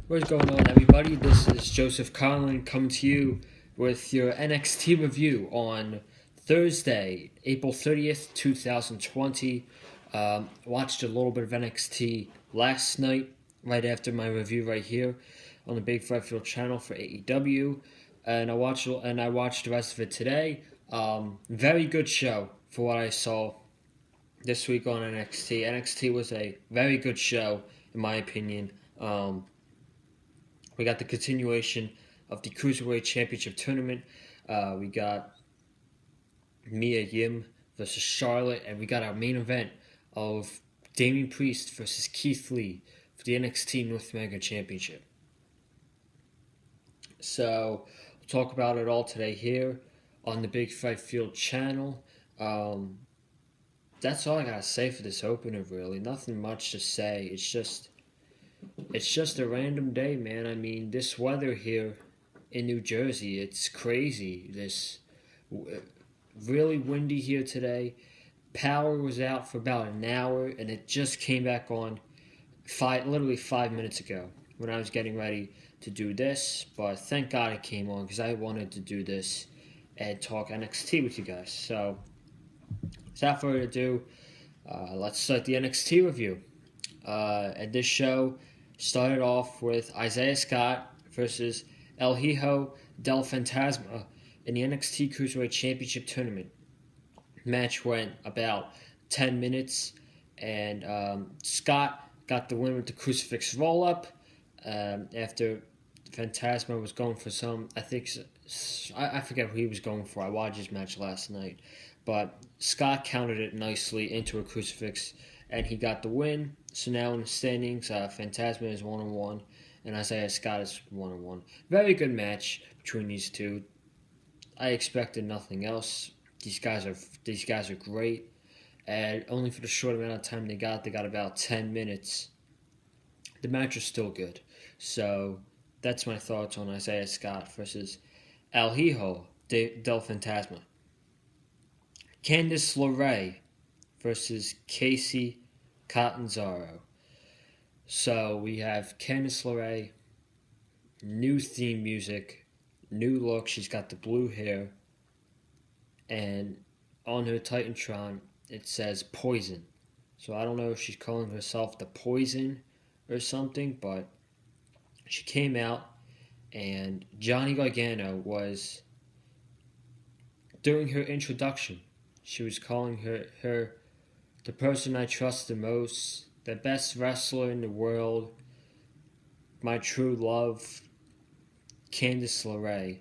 What's going on, everybody? This is Joseph Conlon coming to you with your NXT review on Thursday, April 30th, 2020. Watched a little bit of NXT last night, right after my review right here on the Big Fred Field channel for AEW, and I watched the rest of it today. Very good show for what I saw this week on NXT. NXT was a very good show, in my opinion. We got the continuation of the Cruiserweight Championship Tournament. We got Miriam versus Charlotte, and we got our main event of Damien Priest versus Keith Lee for the NXT North American Championship. So, we'll talk about it all today here on the Big Fight Field channel. That's all I gotta say for this opener, really. Nothing much to say. It's just a random day, man. I mean, this weather here in New Jersey, it's crazy. This really windy here today. Power was out for about an hour, and it just came back on literally 5 minutes ago when I was getting ready to do this. But thank God it came on, because I wanted to do this and talk NXT with you guys. So, without further ado, let's start the NXT review. And this show started off with Isaiah Scott versus El Hijo del Fantasma in the NXT Cruiserweight Championship Tournament. Match went about 10 minutes, and Scott got the win with the crucifix roll-up after Fantasma was going for some, I forget who he was going for. I watched his match last night. But Scott countered it nicely into a crucifix, and he got the win. So now in the standings, Fantasma is 1-1, and Isaiah Scott is 1-1. Very good match between these two. I expected nothing else. These guys are great, and only for the short amount of time they got about 10 minutes. The match was still good. So that's my thoughts on Isaiah Scott versus El Hijo del Fantasma. Candice LeRae versus Casey Catanzaro. So we have Candice LeRae, new theme music, new look. She's got the blue hair, and on her Titantron it says Poison. So I don't know if she's calling herself the Poison or something, but she came out, and Johnny Gargano was doing her introduction. She was calling her the person I trust the most, the best wrestler in the world, my true love, Candice LeRae.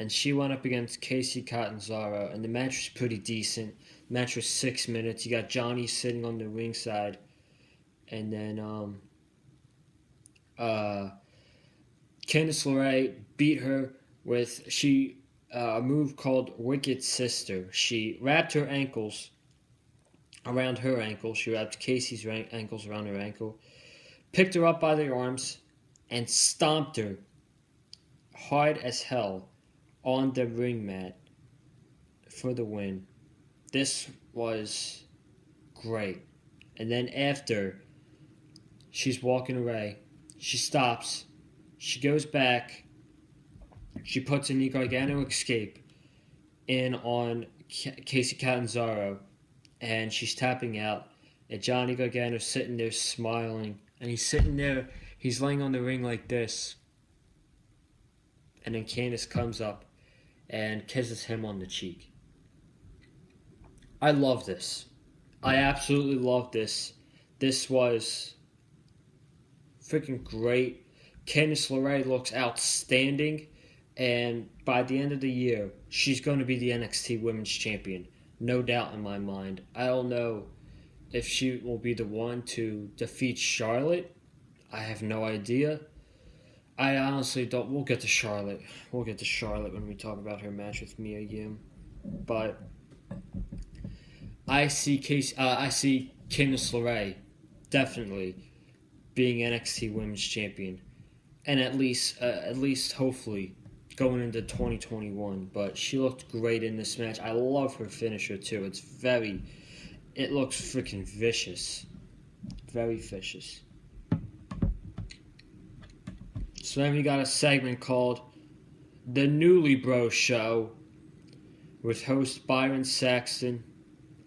And she went up against Casey Catanzaro, and the match was pretty decent. The match was 6 minutes. You got Johnny sitting on the ringside, and then Candice LeRae beat her with a move called Wicked Sister. She wrapped her ankles around her ankle. She wrapped Casey's ankles around her ankle, picked her up by the arms, and stomped her hard as hell on the ring mat for the win. This was great. And then after she's walking away, she stops, she goes back, she puts a knee Gargano escape in on Casey Catanzaro, and she's tapping out. And Johnny Gargano's sitting there smiling, and he's sitting there, he's laying on the ring like this. And then Candice comes up and kisses him on the cheek. I love this. I absolutely love this. This was freaking great. Candice LeRae looks outstanding. And by the end of the year, she's going to be the NXT Women's Champion. No doubt in my mind. I don't know if she will be the one to defeat Charlotte. I have no idea. I honestly don't. We'll get to Charlotte. We'll get to Charlotte when we talk about her match with Mia Yim. But I see Candice LeRae definitely being NXT Women's Champion, and at least hopefully going into 2021. But she looked great in this match. I love her finisher too. It looks freaking vicious, very vicious. So then we got a segment called The Newly Bro Show with host Byron Saxton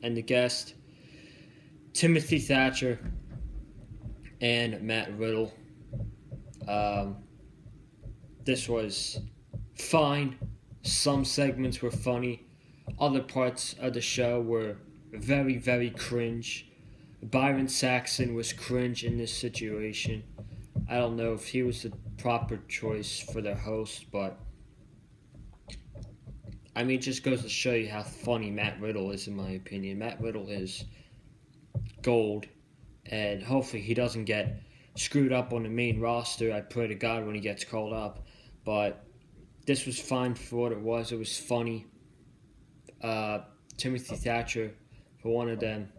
and the guest Timothy Thatcher and Matt Riddle. This was fine. Some segments were funny. Other parts of the show were very, very cringe. Byron Saxton was cringe in this situation. I don't know if he was the proper choice for the host, but I mean, it just goes to show you how funny Matt Riddle is, in my opinion. Matt Riddle is gold, and hopefully he doesn't get screwed up on the main roster. I pray to God when he gets called up, but this was fine for what it was. It was funny. Timothy Thatcher, for one of them,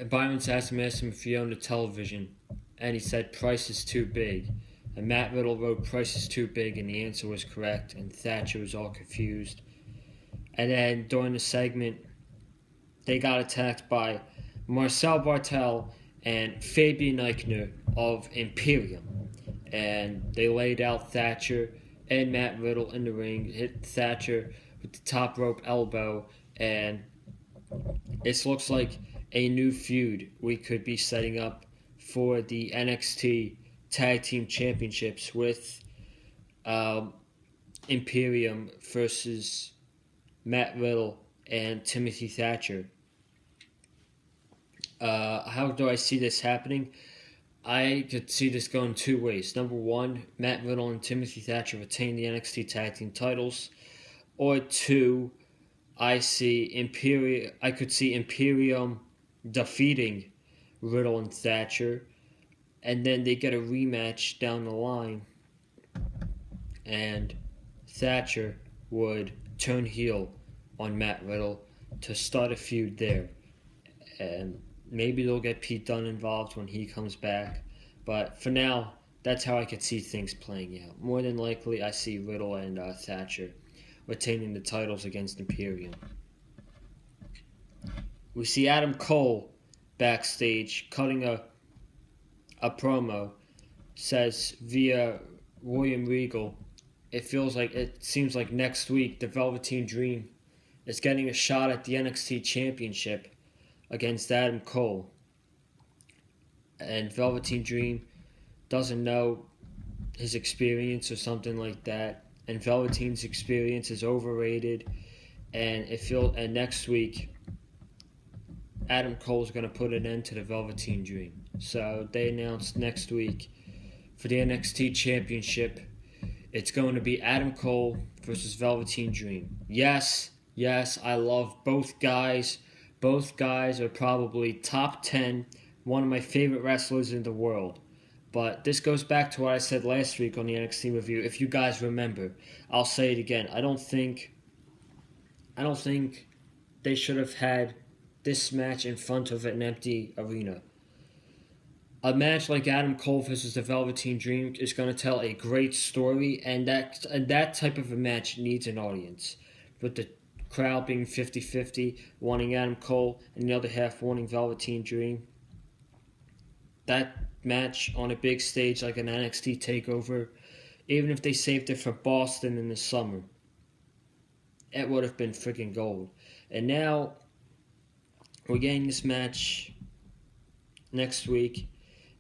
Byron Saxton asked him if he owned a television, and he said price is too big. And Matt Riddle wrote price is too big, and the answer was correct, and Thatcher was all confused. And then during the segment, they got attacked by Marcel Bartel and Fabian Eichner of Imperium. And they laid out Thatcher and Matt Riddle in the ring, hit Thatcher with the top rope elbow, and it looks like a new feud we could be setting up for the NXT Tag Team Championships with Imperium versus Matt Riddle and Timothy Thatcher. How do I see this happening? I could see this going two ways. Number one, Matt Riddle and Timothy Thatcher retain the NXT Tag Team titles. Or two, I could see Imperium defeating Riddle and Thatcher, and then they get a rematch down the line, and Thatcher would turn heel on Matt Riddle to start a feud there. And maybe they'll get Pete Dunne involved when he comes back. But for now, that's how I could see things playing out. More than likely, I see Riddle and Thatcher retaining the titles against Imperium. We see Adam Cole backstage cutting a promo. Says via William Regal, it seems like next week the Velveteen Dream is getting a shot at the NXT Championship against Adam Cole. And Velveteen Dream doesn't know his experience or something like that. And Velveteen's experience is overrated. And next week, Adam Cole's going to put an end to the Velveteen Dream. So they announced next week for the NXT Championship, it's going to be Adam Cole versus Velveteen Dream. Yes, I love both guys. Both guys are probably top 10, one of my favorite wrestlers in the world. But this goes back to what I said last week on the NXT review. If you guys remember, I'll say it again. I don't think they should have had this match in front of an empty arena. A match like Adam Cole versus the Velveteen Dream is going to tell a great story, and that type of a match needs an audience. With the crowd being 50-50, wanting Adam Cole, and the other half wanting Velveteen Dream. That match on a big stage like an NXT Takeover, even if they saved it for Boston in the summer, it would have been freaking gold. And now, we're getting this match next week,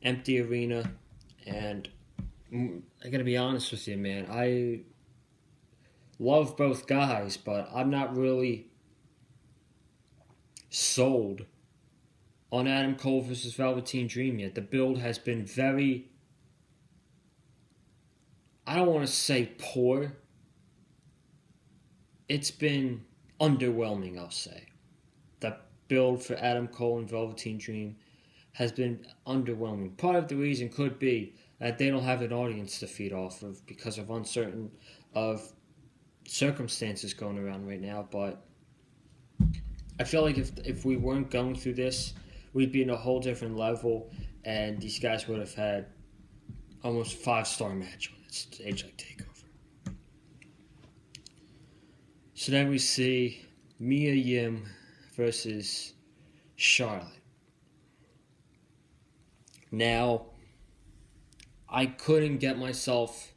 empty arena, and I gotta be honest with you, man, I love both guys, but I'm not really sold on Adam Cole versus Velveteen Dream yet. The build has been very, I don't want to say poor. It's been underwhelming, I'll say. The build for Adam Cole and Velveteen Dream has been underwhelming. Part of the reason could be that they don't have an audience to feed off of because of uncertain of circumstances going around right now, but I feel like if we weren't going through this, we'd be in a whole different level, and these guys would have had almost 5-star match on a stage like Takeover. So then we see Mia Yim versus Charlotte. Now, I couldn't get myself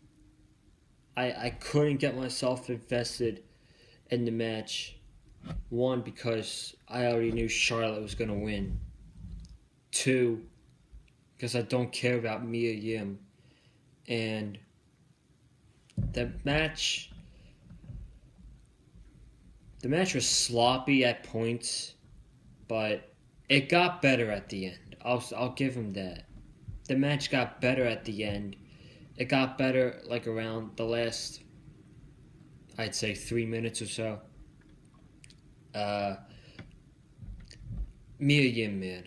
invested in the match. One, because I already knew Charlotte was going to win. Two, because I don't care about Mia Yim. And the match was sloppy at points, but it got better at the end. I'll give him that. The match got better at the end. It got better like around the last, I'd say, 3 minutes or so. Mia Yim, man.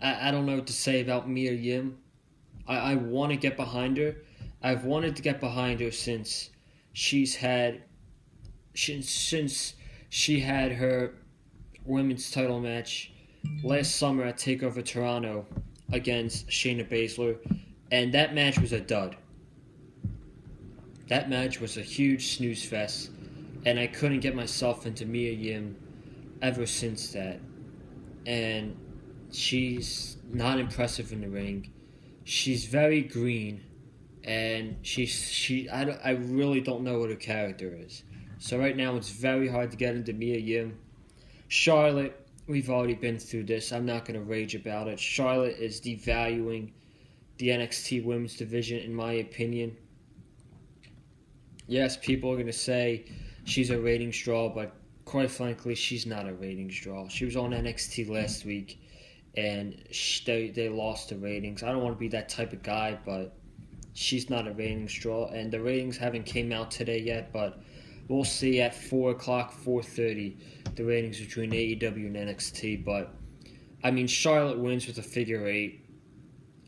I don't know what to say about Mia Yim. I want to get behind her. I've wanted to get behind her since she had her women's title match last summer at Takeover Toronto against Shayna Baszler, and that match was a dud. That match was a huge snooze fest, and I couldn't get myself into Mia Yim ever since that. And she's not impressive in the ring. She's very green, and I really don't know what her character is. So right now it's very hard to get into Mia Yim. Charlotte, we've already been through this. I'm not going to rage about it. Charlotte is devaluing the NXT women's division, in my opinion. Yes, people are going to say she's a ratings draw, but quite frankly, she's not a ratings draw. She was on NXT last week, and they lost the ratings. I don't want to be that type of guy, but she's not a ratings draw, and the ratings haven't came out today yet, but we'll see at 4 o'clock, 4:30, the ratings between AEW and NXT. But, I mean, Charlotte wins with a figure 8.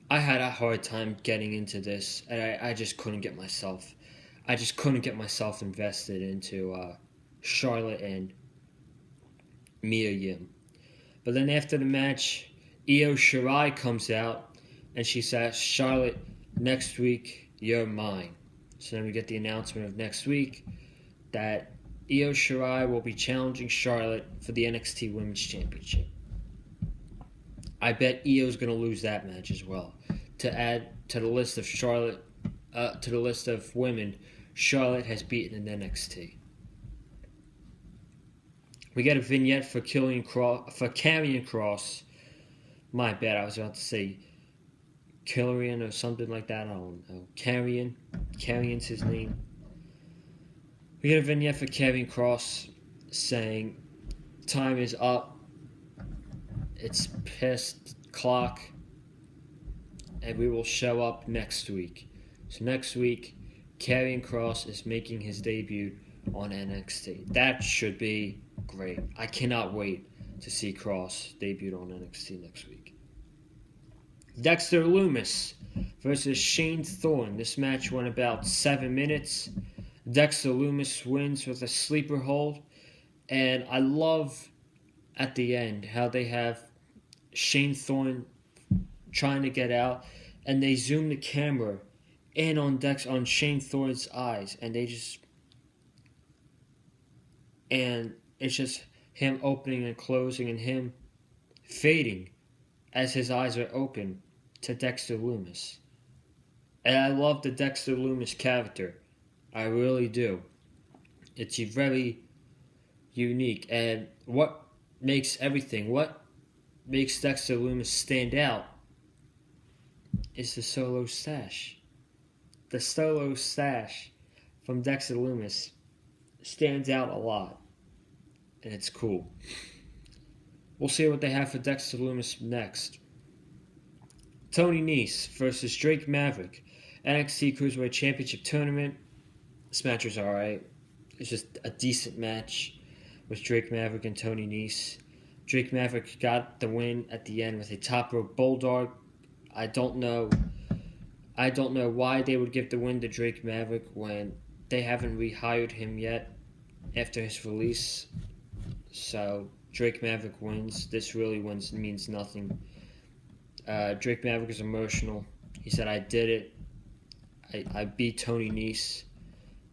I had a hard time getting into this, and I just couldn't get myself invested into Charlotte and Mia Yim. But then after the match, Io Shirai comes out, and she says, "Charlotte, next week, you're mine." So then we get the announcement of next week that Io Shirai will be challenging Charlotte for the NXT Women's Championship. I bet Io's going to lose that match as well. To add to the list of women Charlotte has beaten in NXT. We get a vignette for Karrion Kross. My bad, I was about to say Killian or something like that. I don't know. Karrion's his name. We get a vignette for Karrion Kross saying, "Time is up. It's past clock, and we will show up next week." So next week, Karrion Kross is making his debut on NXT. That should be great. I cannot wait to see Kross debut on NXT next week. Dexter Loomis versus Shane Thorne. This match went about 7 minutes. Dexter Loomis wins with a sleeper hold. And I love at the end how they have Shane Thorne trying to get out, and they zoom the camera in on Shane Thorne's eyes, and it's just him opening and closing and him fading as his eyes are open to Dexter Loomis. And I love the Dexter Loomis character. I really do. It's very unique. And what makes Dexter Loomis stand out is the solo stash. The solo stash from Dexter Loomis stands out a lot. And it's cool. We'll see what they have for Dexter Loomis next. Tony Nese versus Drake Maverick. NXT Cruiserweight Championship Tournament. This match was alright. It's just a decent match with Drake Maverick and Tony Nese. Drake Maverick got the win at the end with a top rope bulldog. I don't know why they would give the win to Drake Maverick when they haven't rehired him yet after his release. So Drake Maverick wins. This really means nothing. Drake Maverick is emotional. He said, "I did it. I beat Tony Nese,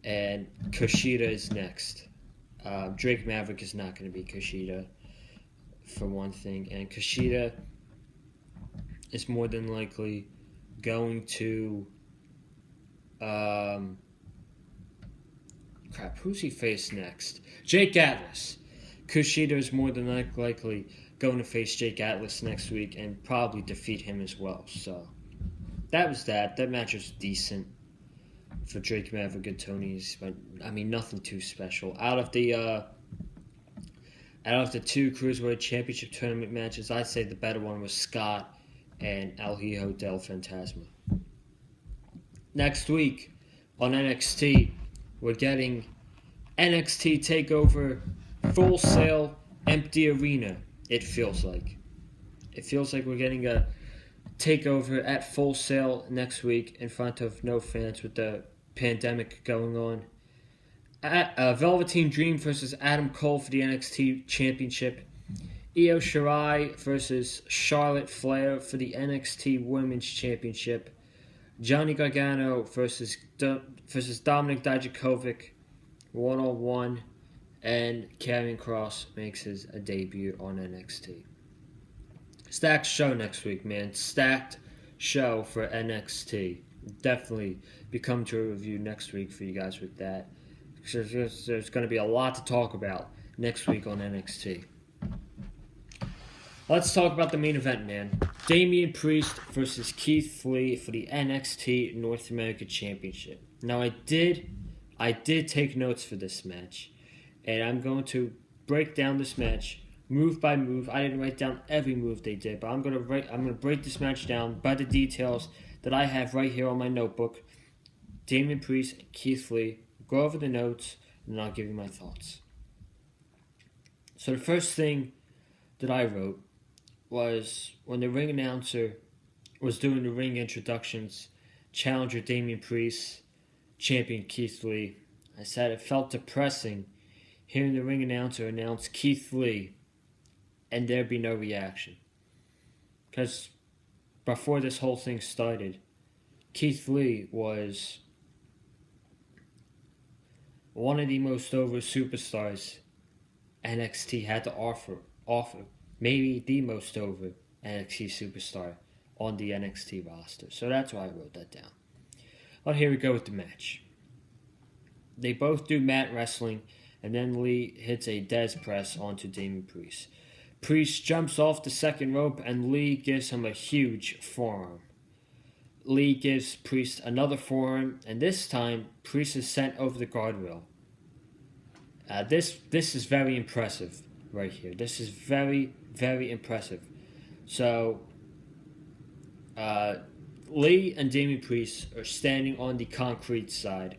and Kushida is next." Drake Maverick is not going to beat Kushida, for one thing. And Kushida is more than likely going to who's he face next? Jake Atlas. Kushida is more than likely going to face Jake Atlas next week and probably defeat him as well. So that was that. That match was decent for Drake Maverick and Tony's, but I mean nothing too special. Out of the two Cruiserweight Championship tournament matches, I'd say the better one was Scott and El Hijo del Fantasma. Next week on NXT, we're getting NXT TakeOver Full Sail Empty Arena. It feels like we're getting a TakeOver at Full Sail next week in front of no fans with the pandemic going on. Velveteen Dream versus Adam Cole for the NXT Championship. Io Shirai versus Charlotte Flair for the NXT Women's Championship. Johnny Gargano versus Dominic Dijakovic, 1-on-1, and Karrion Kross makes his debut on NXT. Stacked show next week, man. Stacked show for NXT. Definitely be coming to a review next week for you guys with that. There's going to be a lot to talk about next week on NXT. Let's talk about the main event, man. Damien Priest versus Keith Lee for the NXT North American Championship. Now, I did take notes for this match, and I'm going to break down this match move by move. I didn't write down every move they did, but I'm going to break this match down by the details that I have right here on my notebook. Damien Priest and Keith Lee. Go over the notes, and then I'll give you my thoughts. So the first thing that I wrote was when the ring announcer was doing the ring introductions, challenger Damien Priest, champion Keith Lee. I said it felt depressing hearing the ring announcer announce Keith Lee and there'd be no reaction. Because before this whole thing started, Keith Lee was one of the most over superstars NXT had to offer. Maybe the most over NXT superstar on the NXT roster. So that's why I wrote that down. Well, here we go with the match. They both do mat wrestling, and then Lee hits a Dez press onto Damien Priest. Priest jumps off the second rope, and Lee gives him a huge forearm. Lee gives Priest another forearm, and this time, Priest is sent over the guardrail. This is very impressive right here. This is very, very impressive. So, Lee and Damien Priest are standing on the concrete side,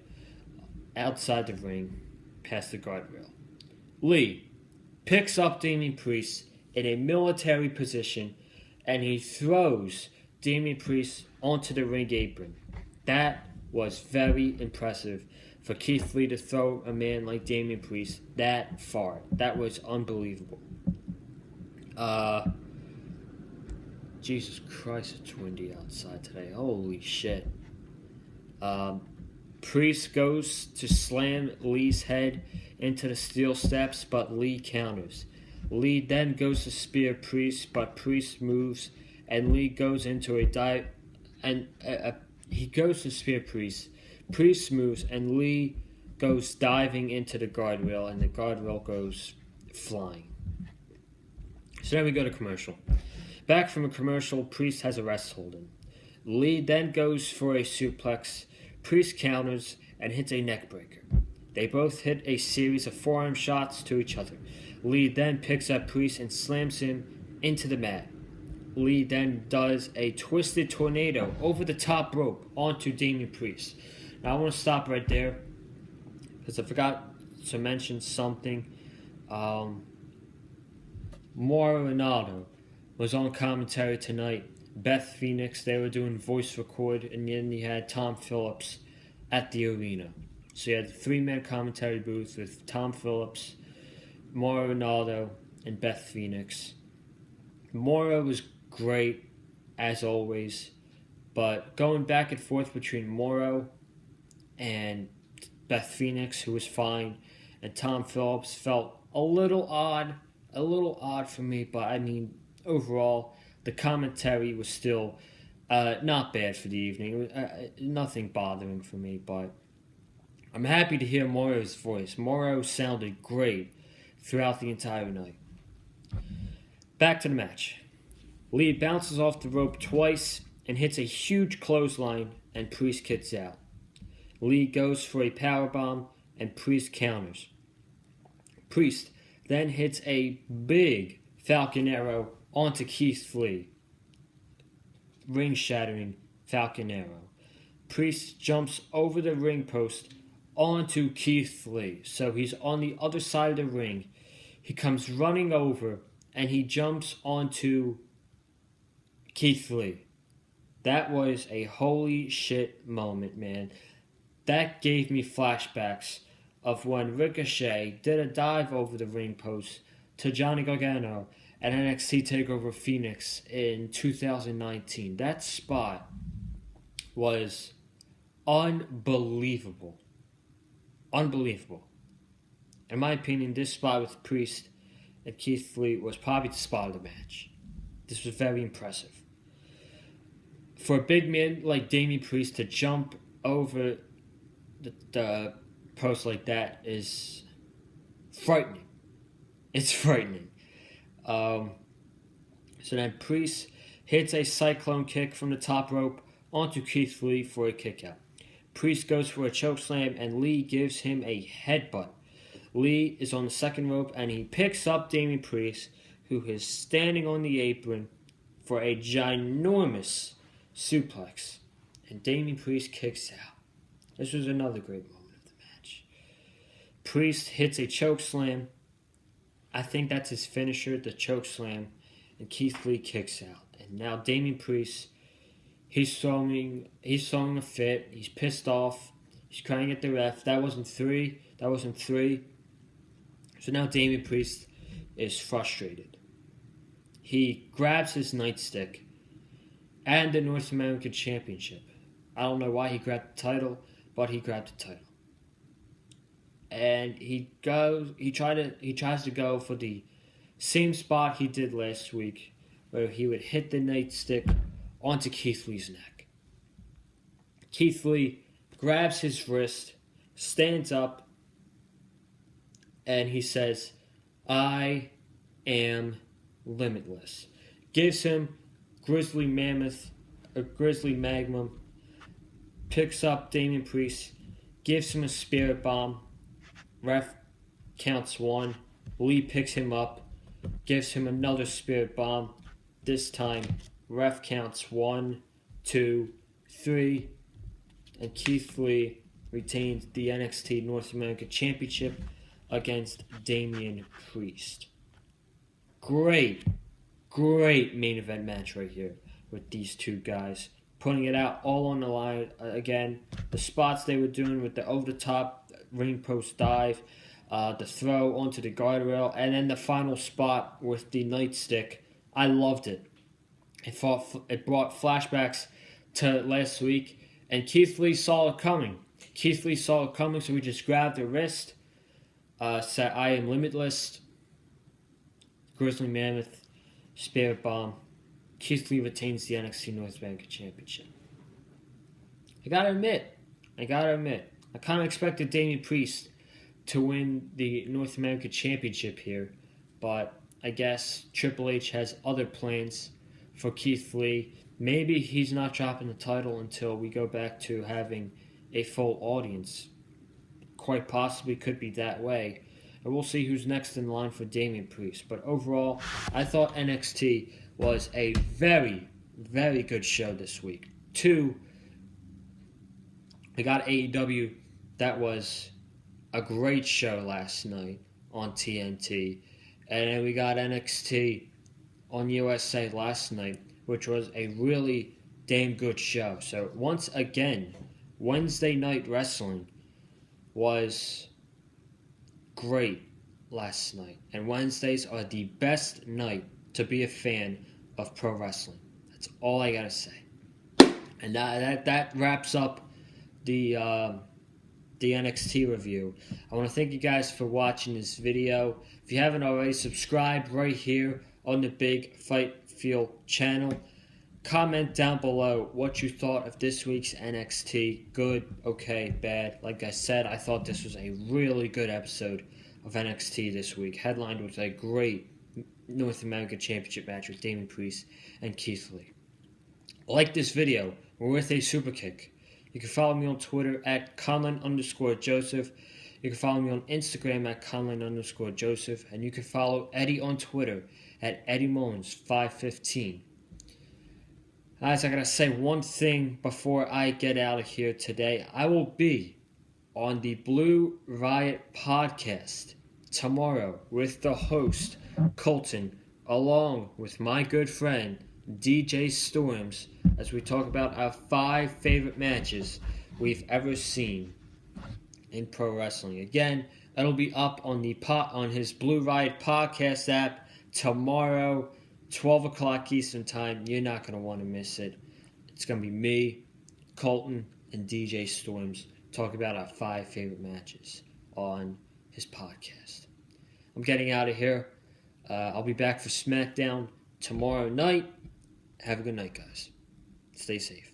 outside the ring, past the guardrail. Lee picks up Damien Priest in a military position, and he throws Damien Priest onto the ring apron. That was very impressive for Keith Lee to throw a man like Damien Priest that far. That was unbelievable. Jesus Christ, it's windy outside today. Holy shit. Priest goes to slam Lee's head into the steel steps, but Lee counters. Lee then goes to spear Priest, but Priest moves, and Lee goes into a dive, and he goes to spear Priest. Priest moves, and Lee goes diving into the guardrail, and the guardrail goes flying. So then we go to commercial. Back from a commercial, Priest has a rest hold him. Lee then goes for a suplex. Priest counters and hits a neck breaker. They both hit a series of forearm shots to each other. Lee then picks up Priest and slams him into the mat. Lee then does a twisted tornado over the top rope onto Damien Priest. Now I want to stop right there because I forgot to mention something. Mauro Ronaldo was on commentary tonight. Beth Phoenix, they were doing voice record, and then you had Tom Phillips at the arena. So you had the three-man commentary booth with Tom Phillips, Mauro Ronaldo, and Beth Phoenix. Mauro was great, as always, but going back and forth between Mauro and Beth Phoenix, who was fine, and Tom Phillips felt a little odd for me, but I mean, overall, The commentary was still not bad for the evening. Nothing bothering for me, but I'm happy to hear Morrow's voice. Morrow sounded great throughout the entire night. Back to the match. Lee bounces off the rope twice and hits a huge clothesline, and Priest kicks out. Lee goes for a powerbomb, and Priest counters. Priest then hits a big Falcon Arrow onto Keith Lee. Ring-shattering Falcon Arrow. Priest jumps over the ring post onto Keith Lee. So he's on the other side of the ring. He comes running over, and he jumps onto Keith Lee. That was a holy shit moment, man. That gave me flashbacks of when Ricochet did a dive over the ring post to Johnny Gargano at NXT TakeOver Phoenix in 2019. That spot was unbelievable. Unbelievable. In my opinion, this spot with Priest and Keith Lee was probably the spot of the match. This was very impressive. For a big man like Damien Priest to jump over the post like that is frightening. It's frightening. So then Priest hits a cyclone kick from the top rope onto Keith Lee for a kick out. Priest goes for a chokeslam and Lee gives him a headbutt. Lee is on the second rope and he picks up Damien Priest, who is standing on the apron, for a ginormous suplex. And Damien Priest kicks out. This was another great moment of the match. Priest hits a chokeslam. I think that's his finisher, the chokeslam. And Keith Lee kicks out. And now Damien Priest, he's throwing a fit. He's pissed off. He's crying at the ref. That wasn't three. So now Damien Priest is frustrated. He grabs his nightstick and the North American Championship. I don't know why he grabbed the title, but he grabbed the title. And he tries to go for the same spot he did last week, where he would hit the nightstick onto Keith Lee's neck. Keith Lee grabs his wrist, stands up, and he says, "I am limitless." Gives him Grizzly Magnum, picks up Damien Priest, gives him a spirit bomb. Ref counts one. Lee picks him up, gives him another spirit bomb. This time, ref counts 1, 2, 3, and Keith Lee retains the NXT North American Championship against Damien Priest. Great main event match right here with these two guys. Putting it out all on the line again. The spots they were doing with the over-the-top ring post dive, the throw onto the guardrail, and then the final spot with the nightstick. I loved it. It brought flashbacks to last week, and Keith Lee saw it coming. So he just grabbed the wrist, said, "I am limitless." Grizzly Mammoth, Spirit Bomb. Keith Lee retains the NXT North American Championship. I gotta admit, I kind of expected Damien Priest to win the North American Championship here, but I guess Triple H has other plans for Keith Lee. Maybe he's not dropping the title until we go back to having a full audience. Quite possibly could be that way. And we'll see who's next in line for Damien Priest. But overall, I thought NXT was a very, very good show this week. 2, we got AEW. That was a great show last night on TNT. And then we got NXT on USA last night, which was a really damn good show. So once again, Wednesday Night Wrestling was great last night. And Wednesdays are the best night to be a fan of pro wrestling. That's all I gotta say. And that wraps up the NXT review. I want to thank you guys for watching this video. If you haven't already, subscribe right here on the Big Fight Feel channel. Comment down below what you thought of this week's NXT. Good, okay, bad. Like I said, I thought this was a really good episode of NXT this week, headlined with a great North American Championship match with Damien Priest and Keith Lee. Like this video, we're with a super kick. You can follow me on Twitter at Conlon_Joseph. You can follow me on Instagram at Conlon_Joseph. And you can follow Eddie on Twitter at Eddie Mullins515. Guys, I gotta say one thing before I get out of here today. I will be on the Blue Riot podcast tomorrow with the host, Colton, along with my good friend, DJ Storms, as we talk about our 5 favorite matches we've ever seen in pro wrestling. Again, that'll be up on on his Blue Riot podcast app tomorrow, 12 o'clock Eastern Time. You're not going to want to miss it. It's going to be me, Colton, and DJ Storms talking about our 5 favorite matches on his podcast. I'm getting out of here. I'll be back for SmackDown tomorrow night. Have a good night, guys. Stay safe.